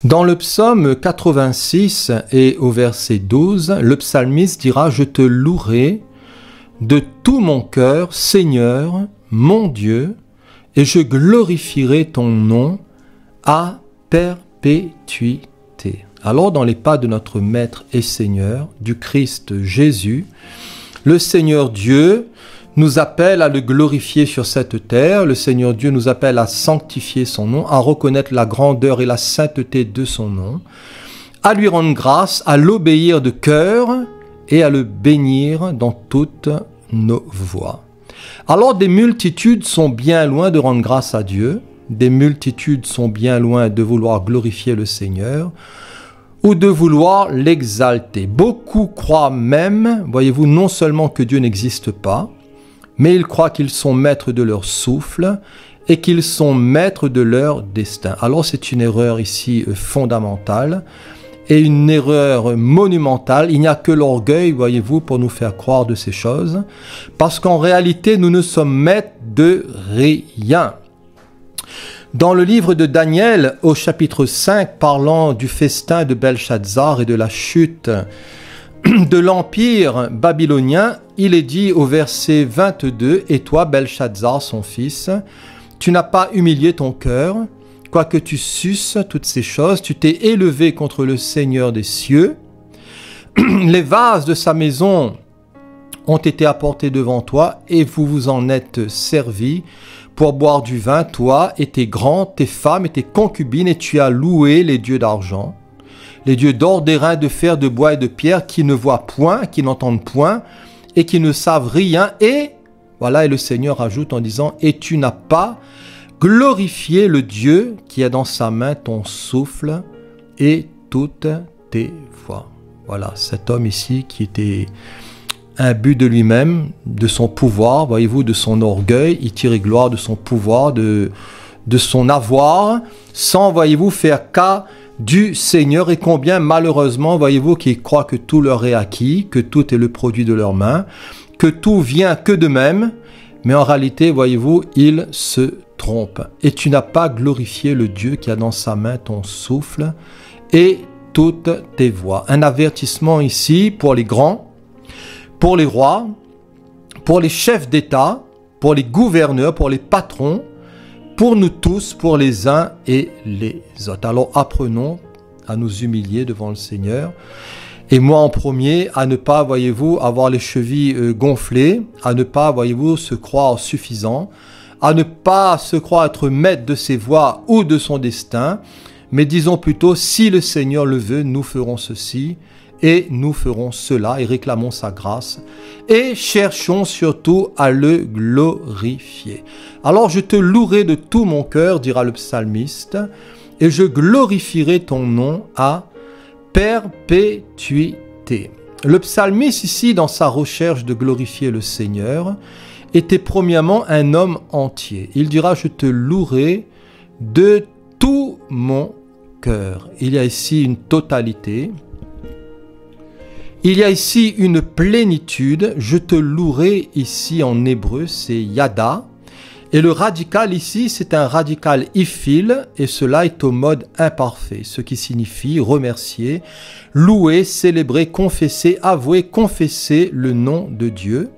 Dans le psaume 86 et au verset 12, le psalmiste dira « Je te louerai de tout mon cœur, Seigneur, mon Dieu, et je glorifierai ton nom à perpétuité. » Alors, dans les pas de notre Maître et Seigneur, du Christ Jésus, le Seigneur Dieu nous appelle à le glorifier sur cette terre. Le Seigneur Dieu nous appelle à sanctifier son nom, à reconnaître la grandeur et la sainteté de son nom, à lui rendre grâce, à l'obéir de cœur et à le bénir dans toutes nos voies. Alors des multitudes sont bien loin de rendre grâce à Dieu, des multitudes sont bien loin de vouloir glorifier le Seigneur ou de vouloir l'exalter. Beaucoup croient même, voyez-vous, non seulement que Dieu n'existe pas, mais ils croient qu'ils sont maîtres de leur souffle et qu'ils sont maîtres de leur destin. Alors c'est une erreur ici fondamentale et une erreur monumentale. Il n'y a que l'orgueil, voyez-vous, pour nous faire croire de ces choses, parce qu'en réalité, nous ne sommes maîtres de rien. Dans le livre de Daniel, au chapitre 5, parlant du festin de Belshazzar et de la chute de l'empire babylonien, il est dit au verset 22, « Et toi, Belshazzar, son fils, tu n'as pas humilié ton cœur, quoique tu susses toutes ces choses, tu t'es élevé contre le Seigneur des cieux. Les vases de sa maison ont été apportés devant toi, et vous vous en êtes servis pour boire du vin, toi et tes grands, tes femmes et tes concubines, et tu as loué les dieux d'argent, les dieux d'or, d'airain, de fer, de bois et de pierre, qui ne voient point, qui n'entendent point, et qui ne savent rien. Et, voilà, et le Seigneur ajoute en disant, « Et tu n'as pas glorifié le Dieu qui a dans sa main ton souffle et toutes tes voies. » Voilà, cet homme ici qui était imbu de lui-même, de son pouvoir, voyez-vous, de son orgueil, il tirait gloire de son pouvoir, de son avoir, sans, voyez-vous, faire cas du Seigneur, et combien malheureusement, voyez-vous, qu'ils croient que tout leur est acquis, que tout est le produit de leurs mains, que tout vient que d'eux-mêmes, mais en réalité, voyez-vous, ils se trompent. Et tu n'as pas glorifié le Dieu qui a dans sa main ton souffle et toutes tes voies. Un avertissement ici pour les grands, pour les rois, pour les chefs d'État, pour les gouverneurs, pour les patrons, pour nous tous, pour les uns et les autres. Alors apprenons à nous humilier devant le Seigneur. Et moi en premier, à ne pas, voyez-vous, avoir les chevilles gonflées, à ne pas, voyez-vous, se croire suffisant, à ne pas se croire être maître de ses voies ou de son destin, mais disons plutôt, si le Seigneur le veut, nous ferons ceci et nous ferons cela et réclamons sa grâce et cherchons surtout à le glorifier. Alors je te louerai de tout mon cœur, dira le psalmiste, et je glorifierai ton nom à perpétuité. Le psalmiste ici, dans sa recherche de glorifier le Seigneur, était premièrement un homme entier. Il dira, je te louerai de tout mon cœur. Il y a ici une totalité. Il y a ici une plénitude. Je te louerai ici en hébreu, c'est yada. Et le radical ici, c'est un radical ifil, et cela est au mode imparfait, ce qui signifie remercier, louer, célébrer, confesser, avouer, confesser le nom de Dieu.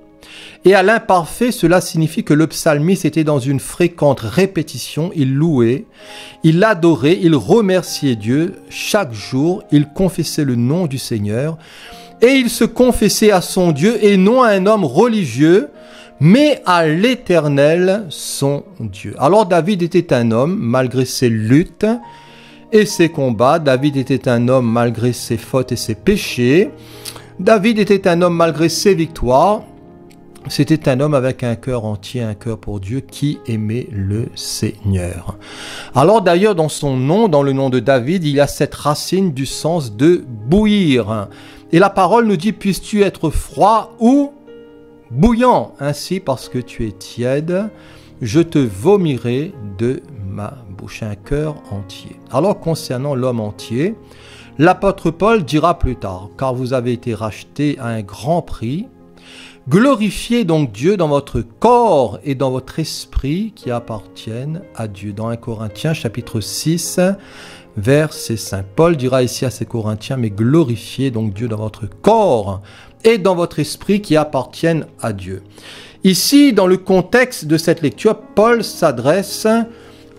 Et à l'imparfait, cela signifie que le psalmiste était dans une fréquente répétition, il louait, il adorait, il remerciait Dieu chaque jour, il confessait le nom du Seigneur, et il se confessait à son Dieu et non à un homme religieux, mais à l'Éternel, son Dieu. Alors David était un homme, malgré ses luttes et ses combats. David était un homme malgré ses fautes et ses péchés. David était un homme malgré ses victoires. C'était un homme avec un cœur entier, un cœur pour Dieu, qui aimait le Seigneur. Alors d'ailleurs, dans son nom, dans le nom de David, il y a cette racine du sens de bouillir. Et la parole nous dit, puisses-tu être froid ou bouillant, ainsi parce que tu es tiède, je te vomirai de ma bouche. Un cœur entier. Alors concernant l'homme entier, l'apôtre Paul dira plus tard, car vous avez été rachetés à un grand prix, glorifiez donc Dieu dans votre corps et dans votre esprit qui appartiennent à Dieu. Dans 1 Corinthiens chapitre 6, verset 5. Paul dira ici à ces Corinthiens, mais glorifiez donc Dieu dans votre corps et dans votre esprit qui appartiennent à Dieu. Ici, dans le contexte de cette lecture, Paul s'adresse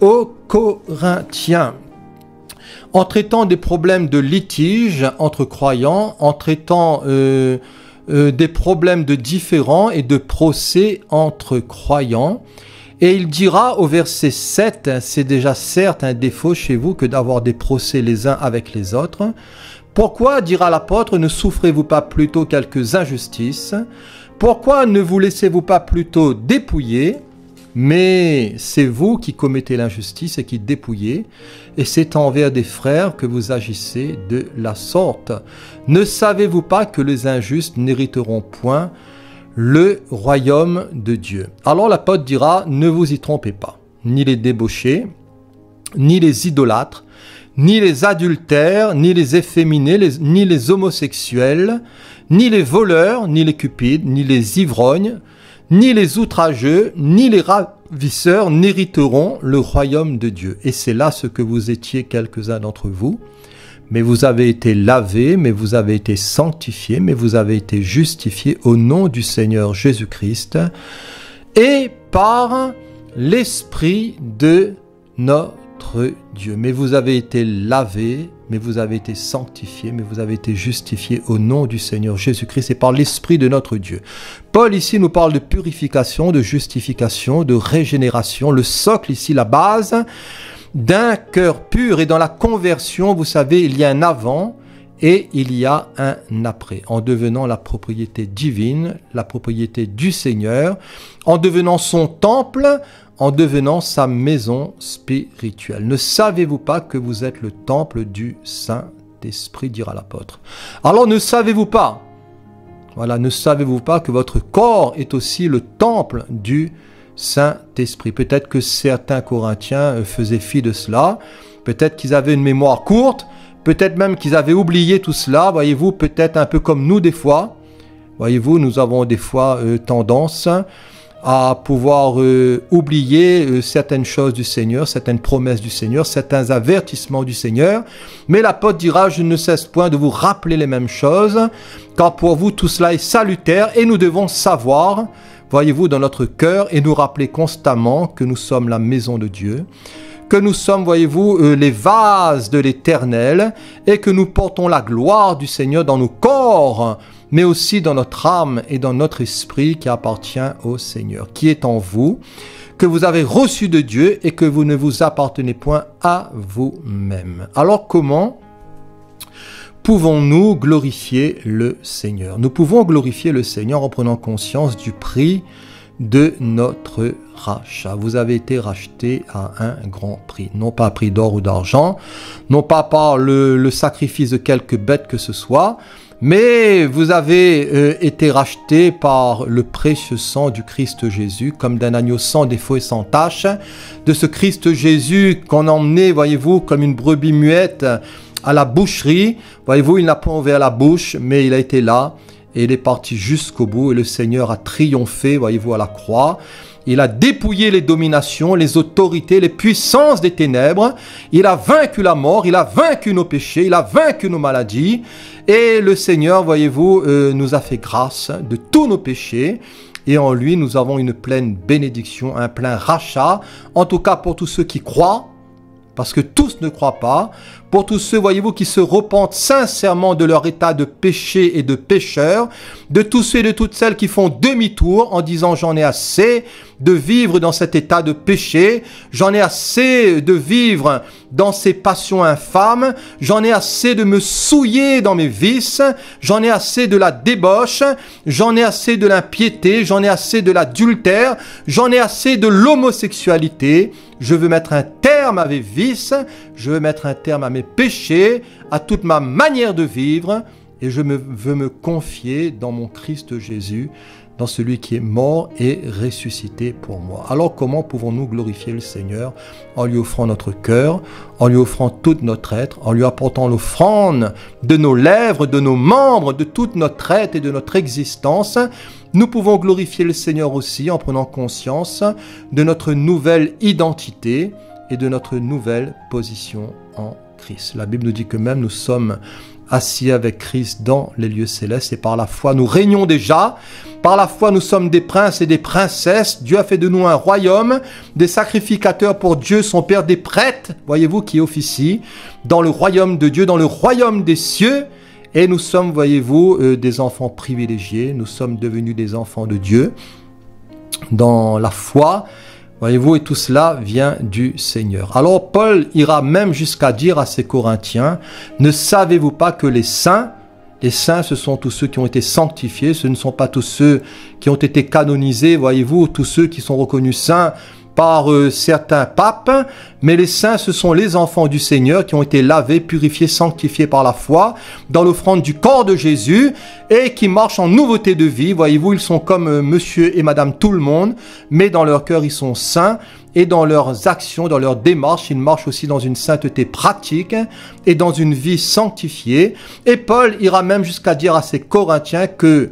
aux Corinthiens en traitant des problèmes de litige entre croyants, en traitant des problèmes de différends et de procès entre croyants. Et il dira au verset 7, c'est déjà certes un défaut chez vous que d'avoir des procès les uns avec les autres. Pourquoi, dira l'apôtre, ne souffrez-vous pas plutôt quelques injustices? Pourquoi ne vous laissez-vous pas plutôt dépouiller? Mais c'est vous qui commettez l'injustice et qui dépouillez, et c'est envers des frères que vous agissez de la sorte. Ne savez-vous pas que les injustes n'hériteront point le royaume de Dieu? Alors l'apôtre dira, ne vous y trompez pas, ni les débauchés, ni les idolâtres, ni les adultères, ni les efféminés, ni les homosexuels, ni les voleurs, ni les cupides, ni les ivrognes, ni les outrageux, ni les ravisseurs n'hériteront le royaume de Dieu. Et c'est là ce que vous étiez quelques-uns d'entre vous. Mais vous avez été lavés, mais vous avez été sanctifiés, mais vous avez été justifiés au nom du Seigneur Jésus-Christ et par l'Esprit de notre Dieu. Mais vous avez été lavés, mais vous avez été sanctifiés, mais vous avez été justifiés au nom du Seigneur Jésus-Christ et par l'Esprit de notre Dieu. Paul ici nous parle de purification, de justification, de régénération. Le socle ici, la base d'un cœur pur. Et dans la conversion, vous savez, il y a un avant et il y a un après. En devenant la propriété divine, la propriété du Seigneur, en devenant son temple, en devenant sa maison spirituelle. Ne savez-vous pas que vous êtes le temple du Saint-Esprit, dira l'apôtre. Alors ne savez-vous pas, voilà, ne savez-vous pas que votre corps est aussi le temple du Saint-Esprit? Peut-être que certains Corinthiens faisaient fi de cela, peut-être qu'ils avaient une mémoire courte, peut-être même qu'ils avaient oublié tout cela, voyez-vous, peut-être un peu comme nous des fois. Voyez-vous, nous avons des fois tendance à pouvoir oublier certaines choses du Seigneur, certaines promesses du Seigneur, certains avertissements du Seigneur. Mais l'apôtre dira, je ne cesse point de vous rappeler les mêmes choses, car pour vous tout cela est salutaire et nous devons savoir, voyez-vous, dans notre cœur et nous rappeler constamment que nous sommes la maison de Dieu, que nous sommes, voyez-vous, les vases de l'Éternel et que nous portons la gloire du Seigneur dans nos corps, mais aussi dans notre âme et dans notre esprit qui appartient au Seigneur, qui est en vous, que vous avez reçu de Dieu et que vous ne vous appartenez point à vous-même. Alors comment pouvons-nous glorifier le Seigneur? Nous pouvons glorifier le Seigneur en prenant conscience du prix de notre rachat. Vous avez été racheté à un grand prix, non pas à prix d'or ou d'argent, non pas par le sacrifice de quelque bête que ce soit, mais vous avez été racheté par le précieux sang du Christ Jésus, comme d'un agneau sans défaut et sans tache, de ce Christ Jésus qu'on a emmené, voyez-vous, comme une brebis muette à la boucherie. Voyez-vous, il n'a pas ouvert la bouche, mais il a été là et il est parti jusqu'au bout et le Seigneur a triomphé, voyez-vous, à la croix. Il a dépouillé les dominations, les autorités, les puissances des ténèbres. Il a vaincu la mort, il a vaincu nos péchés, il a vaincu nos maladies. Et le Seigneur, voyez-vous, nous a fait grâce de tous nos péchés. Et en lui, nous avons une pleine bénédiction, un plein rachat. En tout cas, pour tous ceux qui croient, parce que tous ne croient pas. Pour tous ceux, voyez-vous, qui se repentent sincèrement de leur état de péché et de pécheur, de tous ceux et de toutes celles qui font demi-tour en disant « j'en ai assez de vivre dans cet état de péché, j'en ai assez de vivre dans ces passions infâmes, j'en ai assez de me souiller dans mes vices, j'en ai assez de la débauche, j'en ai assez de l'impiété, j'en ai assez de l'adultère, j'en ai assez de l'homosexualité, je veux mettre un terme à mes vices, je veux mettre un terme à mes péchés, à toute ma manière de vivre, et je veux me confier dans mon Christ Jésus, dans celui qui est mort et ressuscité pour moi. Alors comment pouvons-nous glorifier le Seigneur? En lui offrant notre cœur, en lui offrant tout notre être, en lui apportant l'offrande de nos lèvres, de nos membres, de toute notre être et de notre existence. Nous pouvons glorifier le Seigneur aussi en prenant conscience de notre nouvelle identité et de notre nouvelle position en Christ. La Bible nous dit que même nous sommes assis avec Christ dans les lieux célestes et par la foi nous régnons déjà. Par la foi nous sommes des princes et des princesses. Dieu a fait de nous un royaume, des sacrificateurs pour Dieu, son Père, des prêtres, voyez-vous, qui officient dans le royaume de Dieu, dans le royaume des cieux. Et nous sommes, voyez-vous, des enfants privilégiés. Nous sommes devenus des enfants de Dieu dans la foi. Voyez-vous, et tout cela vient du Seigneur. Alors Paul ira même jusqu'à dire à ses Corinthiens, ne savez-vous pas que les saints, ce sont tous ceux qui ont été sanctifiés, ce ne sont pas tous ceux qui ont été canonisés, voyez-vous, tous ceux qui sont reconnus saints par certains papes, mais les saints, ce sont les enfants du Seigneur qui ont été lavés, purifiés, sanctifiés par la foi dans l'offrande du corps de Jésus et qui marchent en nouveauté de vie. Voyez-vous, ils sont comme monsieur et madame tout le monde, mais dans leur cœur, ils sont saints et dans leurs actions, dans leurs démarches, ils marchent aussi dans une sainteté pratique et dans une vie sanctifiée. Et Paul ira même jusqu'à dire à ses Corinthiens que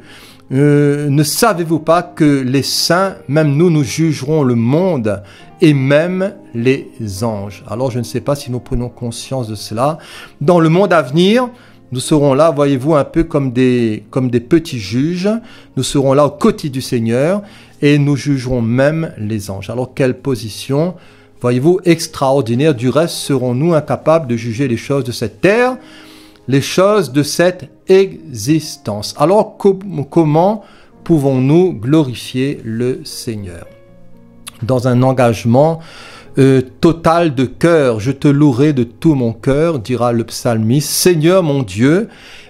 ne savez-vous pas que les saints, même nous jugerons le monde et même les anges. Alors je ne sais pas si nous prenons conscience de cela. Dans le monde à venir, nous serons là, voyez-vous, un peu comme des petits juges. Nous serons là au côté du Seigneur et nous jugerons même les anges. Alors quelle position, voyez-vous, extraordinaire. Du reste, serons-nous incapables de juger les choses de cette terre, les choses de cette existence. Alors, comment pouvons-nous glorifier le Seigneur? Dans un engagement total de cœur. Je te louerai de tout mon cœur, dira le psalmiste, Seigneur mon Dieu,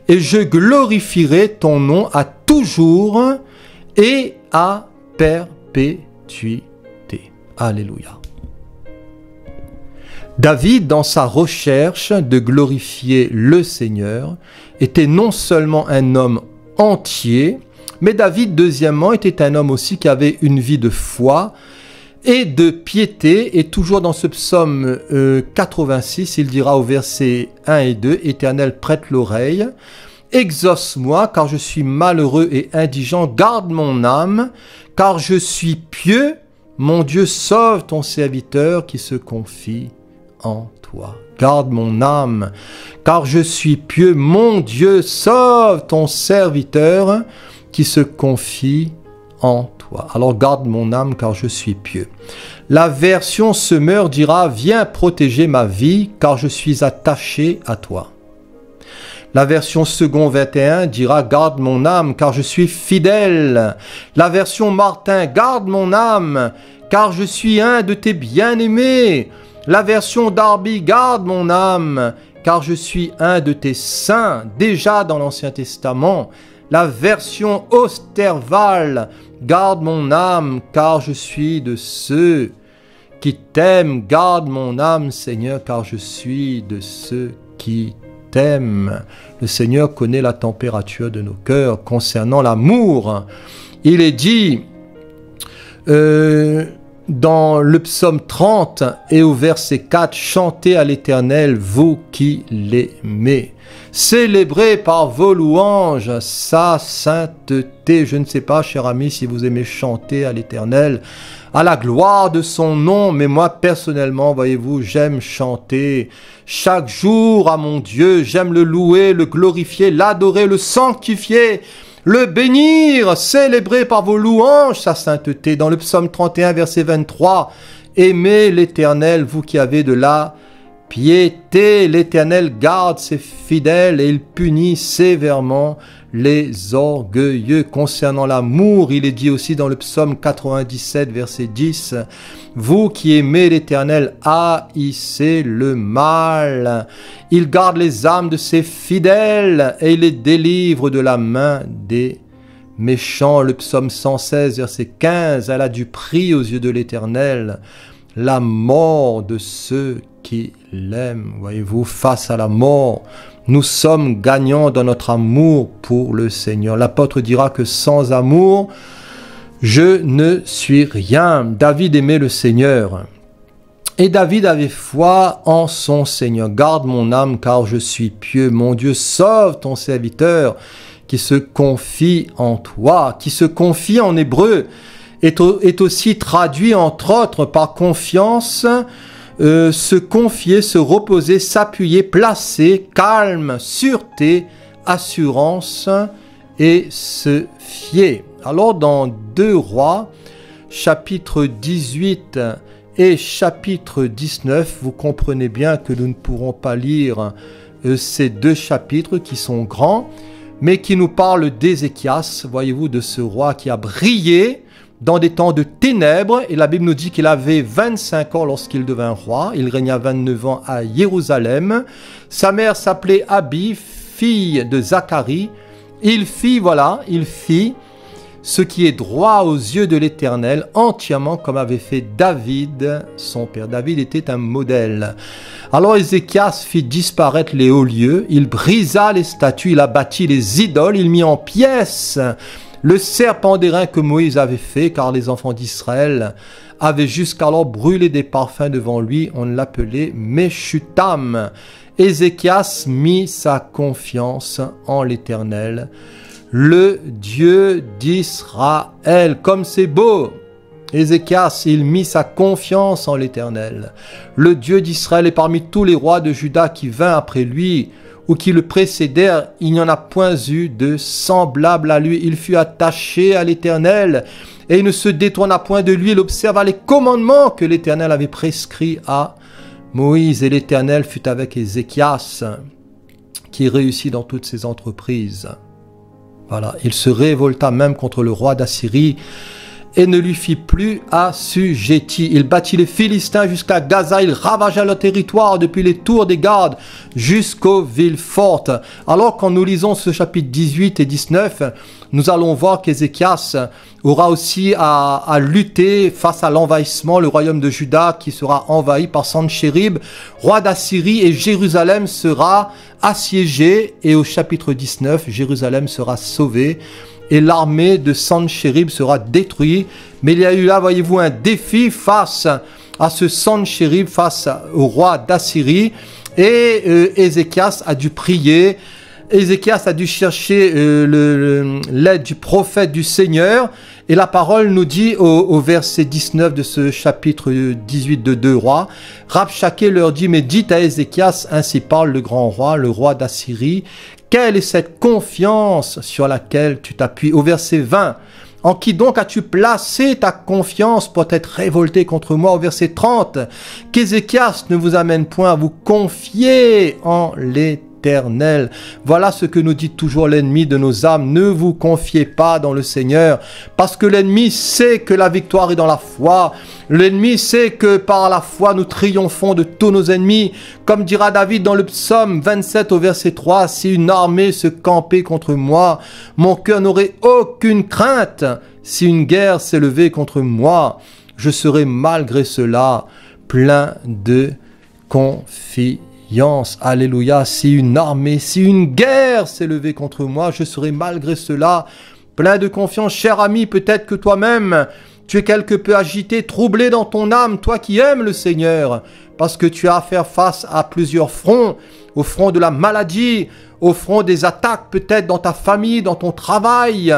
et je glorifierai ton nom à toujours et à perpétuité. Alléluia. David, dans sa recherche de glorifier le Seigneur, était non seulement un homme entier, mais David, deuxièmement, était un homme aussi qui avait une vie de foi et de piété. Et toujours dans ce psaume 86, il dira au verset 1 et 2, « Éternel, prête l'oreille, exauce-moi, car je suis malheureux et indigent, garde mon âme, car je suis pieux, mon Dieu, sauve ton serviteur qui se confie en toi. Garde mon âme, car je suis pieux, mon Dieu, sauve ton serviteur qui se confie en toi. » Alors garde mon âme, car je suis pieux. La version Semeur dira, viens protéger ma vie, car je suis attaché à toi. La version Second 21 dira, garde mon âme, car je suis fidèle. La version Martin, garde mon âme, car je suis un de tes bien-aimés. La version Darby, garde mon âme, car je suis un de tes saints, déjà dans l'Ancien Testament. La version Osterval, garde mon âme, car je suis de ceux qui t'aiment. Garde mon âme, Seigneur, car je suis de ceux qui t'aiment. Le Seigneur connaît la température de nos cœurs concernant l'amour. Il est dit dans le psaume 30 et au verset 4, « Chantez à l'Éternel, vous qui l'aimez. Célébrez par vos louanges sa sainteté. » Je ne sais pas, cher ami, si vous aimez chanter à l'Éternel, à la gloire de son nom, mais moi, personnellement, voyez-vous, j'aime chanter chaque jour à mon Dieu. J'aime le louer, le glorifier, l'adorer, le sanctifier, le bénir, célébrer par vos louanges sa sainteté. Dans le psaume 31, verset 23, « Aimez l'Éternel, vous qui avez de la piété. L'Éternel garde ses fidèles et il punit sévèrement les orgueilleux. » Concernant l'amour, il est dit aussi dans le psaume 97, verset 10, « Vous qui aimez l'Éternel, haïssez le mal. Il garde les âmes de ses fidèles et il les délivre de la main des méchants. » Le psaume 116, verset 15, « Elle a du prix aux yeux de l'Éternel, la mort de ceux qui l'aiment. » Voyez-vous, face à la mort, nous sommes gagnants dans notre amour pour le Seigneur. L'apôtre dira que sans amour, je ne suis rien. David aimait le Seigneur. Et David avait foi en son Seigneur. « Garde mon âme, car je suis pieux. Mon Dieu, sauve ton serviteur qui se confie en toi. » Qui se confie en hébreu est aussi traduit entre autres par confiance, se confier, se reposer, s'appuyer, placer, calme, sûreté, assurance et se fier. Alors dans 2 Rois, chapitre 18 et chapitre 19, vous comprenez bien que nous ne pourrons pas lire ces 2 chapitres qui sont grands, mais qui nous parlent d'Ézéchias, voyez-vous, de ce roi qui a brillé dans des temps de ténèbres. Et la Bible nous dit qu'il avait 25 ans lorsqu'il devint roi. Il régna 29 ans à Jérusalem. Sa mère s'appelait Abi, fille de Zacharie. Il fit ce qui est droit aux yeux de l'Éternel, entièrement comme avait fait David, son père. David était un modèle. Alors Ézéchias fit disparaître les hauts lieux, il brisa les statues, il abattit les idoles, il mit en pièces le serpent d'airain que Moïse avait fait, car les enfants d'Israël avaient jusqu'alors brûlé des parfums devant lui, on l'appelait Meshutam. Ézéchias mit sa confiance en l'Éternel, le Dieu d'Israël. Comme c'est beau! Ézéchias, il mit sa confiance en l'Éternel. Le Dieu d'Israël, et parmi tous les rois de Juda qui vinrent après lui, ou qui le précédèrent, il n'y en a point eu de semblable à lui. Il fut attaché à l'Éternel, et il ne se détourna point de lui. Il observa les commandements que l'Éternel avait prescrits à Moïse. Et l'Éternel fut avec Ézéchias, qui réussit dans toutes ses entreprises. Voilà, il se révolta même contre le roi d'Assyrie et ne lui fit plus assujetti. Il battit les Philistins jusqu'à Gaza, il ravagea leur territoire depuis les tours des gardes jusqu'aux villes fortes. Alors quand nous lisons ce chapitre 18 et 19, nous allons voir qu'Ézéchias aura aussi à lutter face à l'envahissement, le royaume de Juda qui sera envahi par Sanchérib, roi d'Assyrie, et Jérusalem sera assiégée, et au chapitre 19, Jérusalem sera sauvée. Et l'armée de Sanchérib sera détruite. Mais il y a eu là, voyez-vous, un défi face à ce Sanchérib, face au roi d'Assyrie. Et Ézéchias a dû prier. Ézéchias a dû chercher l'aide du prophète du Seigneur. Et la parole nous dit au verset 19 de ce chapitre 18 de 2 Rois, Rabshaké leur dit, mais dites à Ézéchias, ainsi parle le grand roi, le roi d'Assyrie, quelle est cette confiance sur laquelle tu t'appuies? Au verset 20, en qui donc as-tu placé ta confiance pour t'être révolté contre moi? Au verset 30, qu'Ézéchias ne vous amène point à vous confier en l'Éternel. Voilà ce que nous dit toujours l'ennemi de nos âmes. Ne vous confiez pas dans le Seigneur, parce que l'ennemi sait que la victoire est dans la foi. L'ennemi sait que par la foi, nous triomphons de tous nos ennemis. Comme dira David dans le psaume 27 au verset 3, « Si une armée se campait contre moi, mon cœur n'aurait aucune crainte. Si une guerre s'est levée contre moi, je serai malgré cela plein de confiance. » Alléluia. Si une armée, si une guerre s'est levée contre moi, je serai malgré cela plein de confiance. Cher ami, peut-être que toi-même, tu es quelque peu agité, troublé dans ton âme, toi qui aimes le Seigneur, parce que tu as à faire face à plusieurs fronts, au front de la maladie, au front des attaques peut-être dans ta famille, dans ton travail,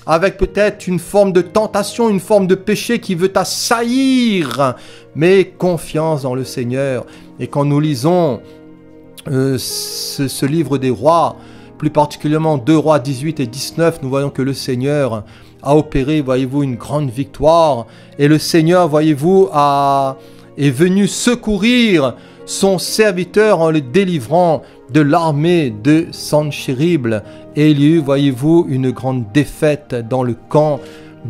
avec peut-être une forme de tentation, une forme de péché qui veut t'assaillir, mais confiance dans le Seigneur. Et quand nous lisons ce livre des rois, plus particulièrement 2 Rois 18 et 19, nous voyons que le Seigneur a opéré, voyez-vous, une grande victoire. Et le Seigneur, voyez-vous, est venu secourir son serviteur en le délivrant de l'armée de Sanchérib. Et il y a eu, voyez-vous, une grande défaite dans le camp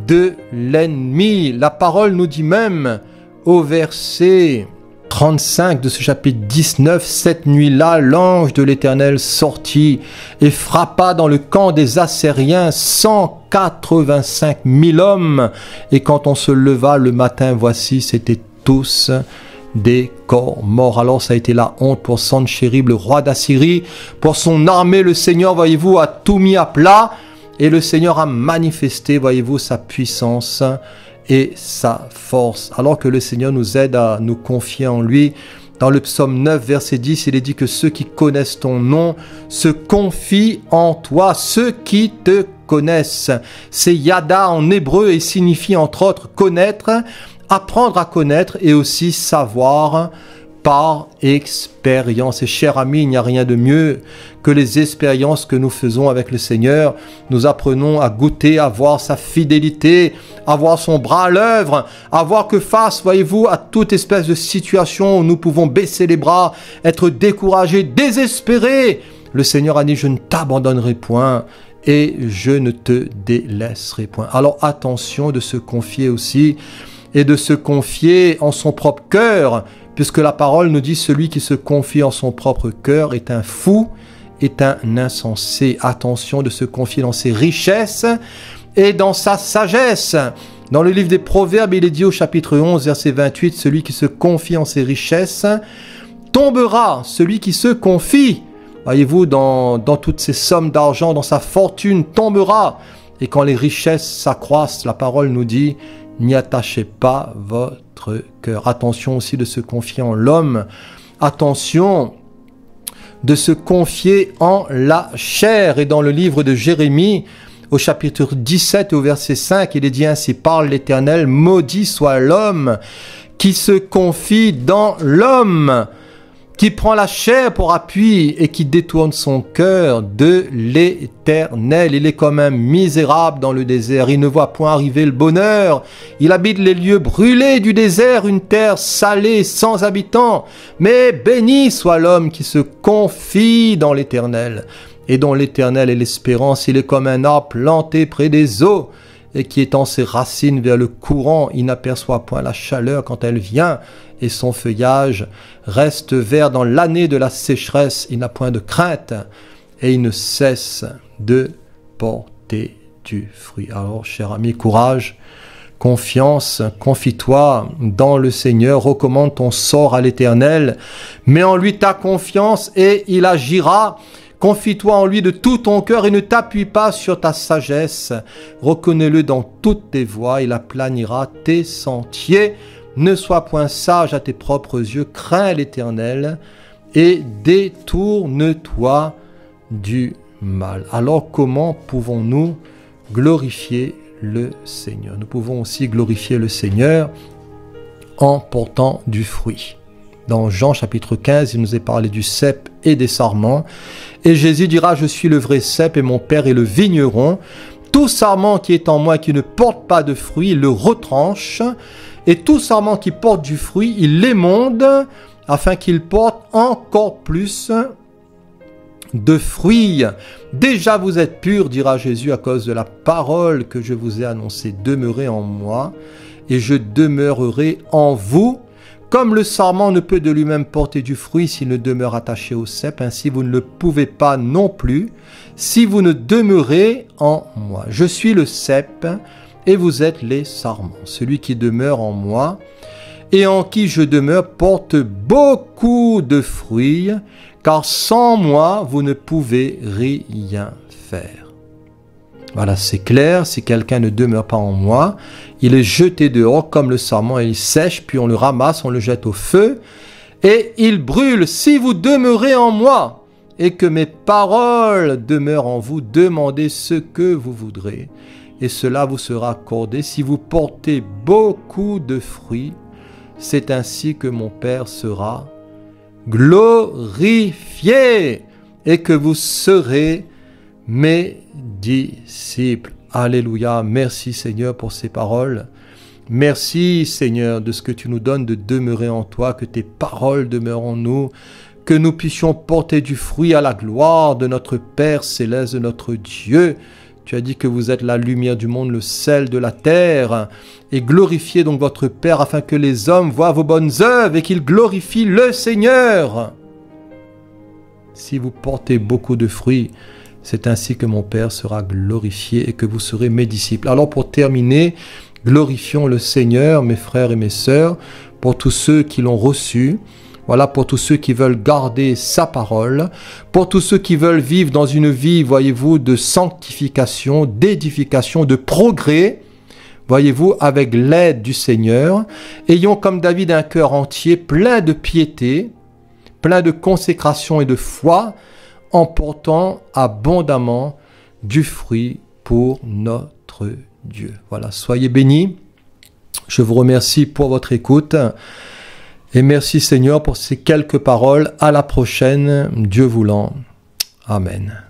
de l'ennemi. La parole nous dit même au verset 35 de ce chapitre 19, cette nuit-là, l'ange de l'Éternel sortit et frappa dans le camp des Assyriens 185 000 hommes. Et quand on se leva le matin, voici, c'étaient tous des corps morts. Alors ça a été la honte pour Sanchérib, le roi d'Assyrie. Pour son armée, le Seigneur, voyez-vous, a tout mis à plat. Et le Seigneur a manifesté, voyez-vous, sa puissance et sa force. Alors que le Seigneur nous aide à nous confier en lui. Dans le psaume 9, verset 10, il est dit que ceux qui connaissent ton nom se confient en toi. Ceux qui te connaissent. C'est Yada en hébreu et signifie entre autres connaître, apprendre à connaître et aussi savoir par expérience. Et cher ami, il n'y a rien de mieux que les expériences que nous faisons avec le Seigneur. Nous apprenons à goûter, à voir sa fidélité, à voir son bras à l'œuvre, à voir que face, voyez-vous, à toute espèce de situation où nous pouvons baisser les bras, être découragés, désespérés, le Seigneur a dit, je ne t'abandonnerai point et je ne te délaisserai point. Alors attention de se confier aussi et de se confier en son propre cœur, puisque la parole nous dit, celui qui se confie en son propre cœur est un fou, est un insensé. Attention de se confier dans ses richesses et dans sa sagesse. Dans le livre des Proverbes, il est dit au chapitre 11, verset 28, celui qui se confie en ses richesses tombera, celui qui se confie, voyez-vous, dans toutes ces sommes d'argent, dans sa fortune, tombera. Et quand les richesses s'accroissent, la parole nous dit, n'y attachez pas votre cœur. Attention aussi de se confier en l'homme. Attention de se confier en la chair. Et dans le livre de Jérémie, au chapitre 17 et au verset 5, il est dit ainsi, parle l'Éternel, maudit soit l'homme qui se confie dans l'homme, qui prend la chair pour appui et qui détourne son cœur de l'Éternel. Il est comme un misérable dans le désert. Il ne voit point arriver le bonheur. Il habite les lieux brûlés du désert, une terre salée, sans habitants. Mais béni soit l'homme qui se confie dans l'Éternel et dont l'Éternel est l'espérance. Il est comme un arbre planté près des eaux et qui étend ses racines vers le courant. Il n'aperçoit point la chaleur quand elle vient et son feuillage reste vert dans l'année de la sécheresse. Il n'a point de crainte et il ne cesse de porter du fruit. Alors, cher ami, courage, confiance, confie-toi dans le Seigneur, recommande ton sort à l'Éternel, mets en lui ta confiance et il agira. Confie-toi en lui de tout ton cœur et ne t'appuie pas sur ta sagesse. Reconnais-le dans toutes tes voies, il aplanira tes sentiers. Ne sois point sage à tes propres yeux, crains l'Éternel et détourne-toi du mal. Alors comment pouvons-nous glorifier le Seigneur? Nous pouvons aussi glorifier le Seigneur en portant du fruit. Dans Jean chapitre 15, il nous est parlé du cep et des sarments. Et Jésus dira, je suis le vrai cep et mon Père est le vigneron. Tout sarment qui est en moi et qui ne porte pas de fruit, il le retranche. Et tout sarment qui porte du fruit, il l'émonde, afin qu'il porte encore plus de fruits. Déjà vous êtes purs, dira Jésus, à cause de la parole que je vous ai annoncée. Demeurez en moi, et je demeurerai en vous. Comme le sarment ne peut de lui-même porter du fruit s'il ne demeure attaché au cep, ainsi vous ne le pouvez pas non plus si vous ne demeurez en moi. Je suis le cep et vous êtes les sarments. Celui qui demeure en moi et en qui je demeure porte beaucoup de fruits, car sans moi vous ne pouvez rien faire. Voilà, c'est clair, si quelqu'un ne demeure pas en moi, il est jeté dehors comme le sarment et il sèche, puis on le ramasse, on le jette au feu et il brûle. Si vous demeurez en moi et que mes paroles demeurent en vous, demandez ce que vous voudrez et cela vous sera accordé. Si vous portez beaucoup de fruits, c'est ainsi que mon Père sera glorifié et que vous serez mes disciples. Alléluia. Merci Seigneur pour ces paroles. Merci Seigneur de ce que tu nous donnes de demeurer en toi, que tes paroles demeurent en nous, que nous puissions porter du fruit à la gloire de notre Père céleste, de notre Dieu. Tu as dit que vous êtes la lumière du monde, le sel de la terre. Et glorifiez donc votre Père afin que les hommes voient vos bonnes œuvres et qu'ils glorifient le Seigneur. Si vous portez beaucoup de fruits, c'est ainsi que mon Père sera glorifié et que vous serez mes disciples. Alors pour terminer, glorifions le Seigneur, mes frères et mes sœurs, pour tous ceux qui l'ont reçu. Voilà, pour tous ceux qui veulent garder sa parole, pour tous ceux qui veulent vivre dans une vie, voyez-vous, de sanctification, d'édification, de progrès, voyez-vous, avec l'aide du Seigneur. Ayons comme David un cœur entier, plein de piété, plein de consécration et de foi, en portant abondamment du fruit pour notre Dieu. Voilà, soyez bénis. Je vous remercie pour votre écoute et merci Seigneur pour ces quelques paroles. À la prochaine, Dieu voulant. Amen.